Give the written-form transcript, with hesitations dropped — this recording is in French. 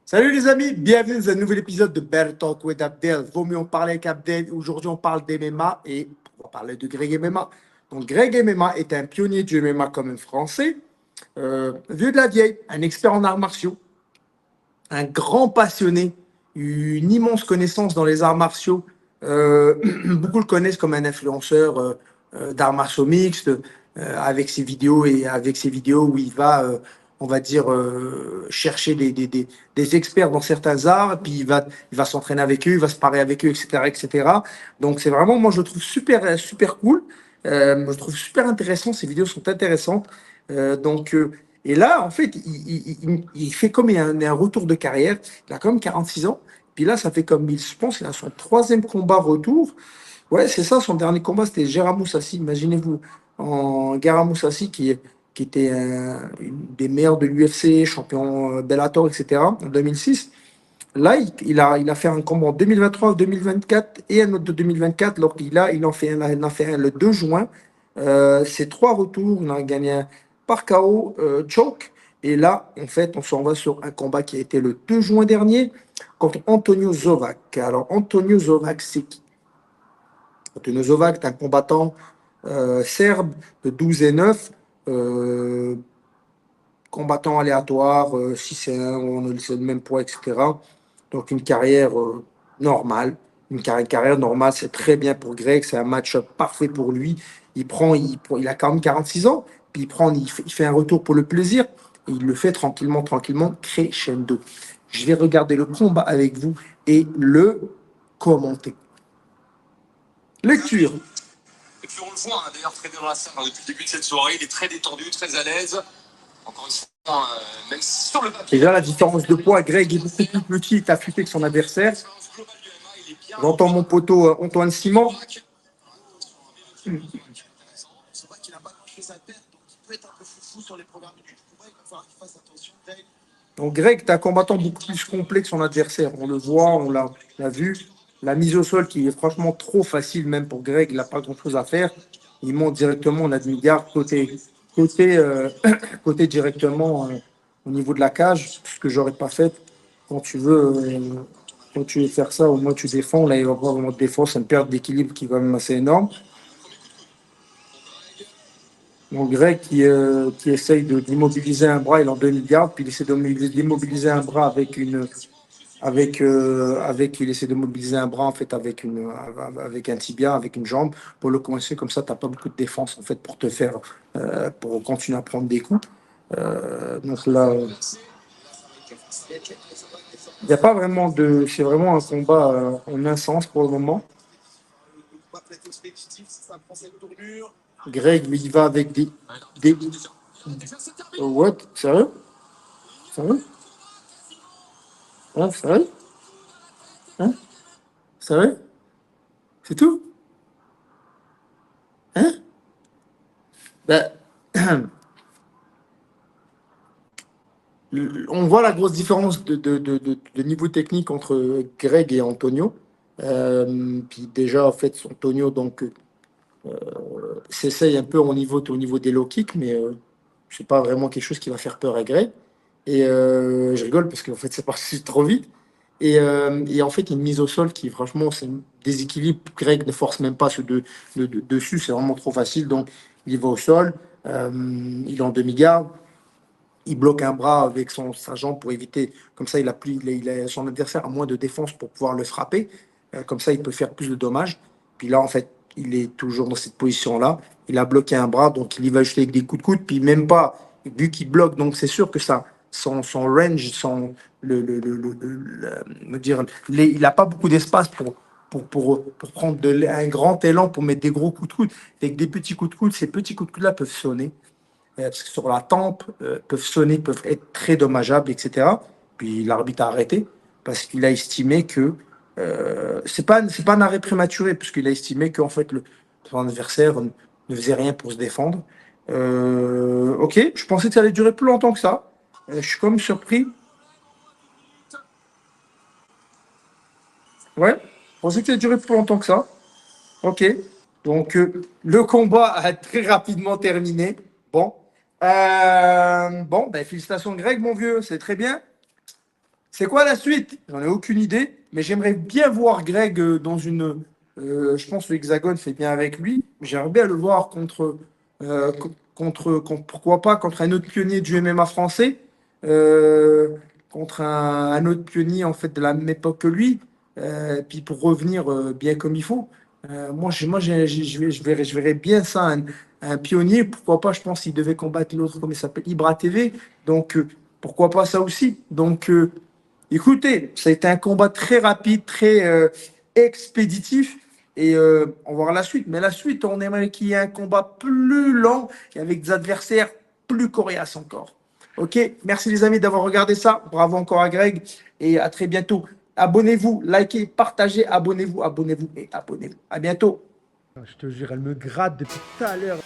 Salut les amis, bienvenue dans un nouvel épisode de Better Talk with Abdel. Vaut mieux en parler avec Abdel. Aujourd'hui, on parle d'MMA et on va parler de Greg MMA. Donc, Greg MMA est un pionnier du MMA comme un Français, vieux de la vieille, un expert en arts martiaux, un grand passionné, une immense connaissance dans les arts martiaux. Euh, Beaucoup le connaissent comme un influenceur d'arts martiaux mixtes, avec ses vidéos et avec ses vidéos où il va, on va dire, chercher des experts dans certains arts, puis il va s'entraîner avec eux, il va se parer avec eux, etc., etc. Donc c'est vraiment, moi je le trouve super, super cool. Je le trouve super intéressant. Ces vidéos sont intéressantes. Donc et là, en fait, il fait comme un retour de carrière. Il a quand même 46 ans. Puis là, ça fait comme, je pense, il a son troisième combat retour. Ouais, c'est ça, son dernier combat, c'était Gérard Moussassi. Imaginez-vous, en Gérard Moussassi, qui était une des meilleurs de l'UFC, champion Bellator, etc., en 2006. Là, il a fait un combat en 2023, 2024 et un autre de 2024. Donc, il en fait un le 2 juin. C'est trois retours. On a gagné un par KO, choke. Et là, en fait, on s'en va sur un combat qui a été le 2 juin dernier contre Antonio Zovac. Alors, Antonio Zovac, c'est qui? Antonio Zovac est un combattant serbe de 12 et 9. euh, Combattant aléatoire, 6 et 1, on a le même poids, etc. Donc une carrière normale. Une carrière normale, c'est très bien pour Greg, c'est un match-up parfait pour lui. Il a quand même 46 ans, puis il fait un retour pour le plaisir, et il le fait tranquillement, tranquillement, crescendo. Je vais regarder le combat avec vous et le commenter. Lecture. Et puis on le voit, hein, d'ailleurs, très bien dans la salle depuis le début de cette soirée. Il est très détendu, très à l'aise. Encore une fois, même si sur le papier. Déjà, la différence de poids, Greg est beaucoup plus petit et affûté que son adversaire. J'entends mon poteau Antoine Simon. C'est vrai qu'il n'a pas grand-chose à perdre, donc il peut être un peu foufou sur les premières minutes du combat. Il va falloir qu'il fasse attention. Donc, Greg, tu un combattant beaucoup plus complet que son adversaire. On le voit, on l'a vu. La mise au sol qui est franchement trop facile, même pour Greg, il n'a pas grand-chose à faire. Il monte directement, on a du garde côté directement au niveau de la cage, ce que j'aurais pas fait. Quand tu veux, quand tu veux faire ça, au moins tu défends. Là, il va pas vraiment de défense, c'est une perte d'équilibre qui est quand même assez énorme. Donc Greg qui essaye d'immobiliser un bras, il en donne une garde, puis il essaie d'immobiliser un bras il essaie de mobiliser un bras en fait avec un tibia, avec une jambe pour le coincer comme ça. T'as pas beaucoup de défense en fait pour te faire pour continuer à prendre des coups. Donc là, il n'y a pas vraiment de, c'est vraiment un combat en un sens pour le moment. Greg, lui, il va avec des... What? Sérieux? Sérieux? Hein, sérieux? Hein? Sérieux? C'est tout? Hein? Ben, on voit la grosse différence de niveau technique entre Greg et Antonio. Puis déjà, en fait, Antonio donc s'essaye un peu au niveau des low kicks, mais c'est pas vraiment quelque chose qui va faire peur à Greg. Et je rigole parce qu'en fait, c'est parti trop vite. Et en fait, une mise au sol qui, franchement, c'est un déséquilibre. Greg ne force même pas dessus, c'est vraiment trop facile. Donc, il va au sol, il est en demi-garde, il bloque un bras avec sa jambe pour éviter. Comme ça, son adversaire a moins de défense pour pouvoir le frapper. Comme ça, il peut faire plus de dommages. Puis là, en fait, il est toujours dans cette position-là. Il a bloqué un bras, donc il y va jeter avec des coups de coude. Puis même pas, vu qu'il bloque, donc c'est sûr que ça, son range, il n'a pas beaucoup d'espace pour prendre un grand élan pour mettre des gros coups de coude. Avec des petits coups de coude, ces petits coups de coude-là peuvent sonner parce que sur la tempe, peuvent sonner, peuvent être très dommageables, etc. Puis l'arbitre a arrêté parce qu'il a estimé que c'est pas un arrêt prématuré, puisqu'il a estimé qu'en fait son adversaire ne faisait rien pour se défendre. Ok, je pensais que ça allait durer plus longtemps que ça. Je suis comme surpris. Ouais, je pensais que ça allait durer plus longtemps que ça. Ok, donc le combat a très rapidement terminé. Bon, bon, ben félicitations Greg, mon vieux, c'est très bien. C'est quoi la suite? J'en ai aucune idée, mais j'aimerais bien voir Greg dans une. Je pense que l'Hexagone fait bien avec lui. J'aimerais bien le voir pourquoi pas, contre un autre pionnier du MMA français, contre un autre pionnier en fait de la même époque que lui, puis pour revenir bien comme il faut. Je verrais bien ça, un pionnier, pourquoi pas, je pense qu'il devait combattre l'autre, comment il s'appelle, Ibra TV. Donc, pourquoi pas ça aussi? Donc, écoutez, ça a été un combat très rapide, très expéditif. Et on va voir la suite. Mais la suite, on aimerait qu'il y ait un combat plus lent et avec des adversaires plus coriaces encore. Ok, merci les amis d'avoir regardé ça. Bravo encore à Greg et à très bientôt. Abonnez-vous, likez, partagez, abonnez-vous et abonnez-vous. À bientôt. Je te jure, elle me gratte depuis tout à l'heure.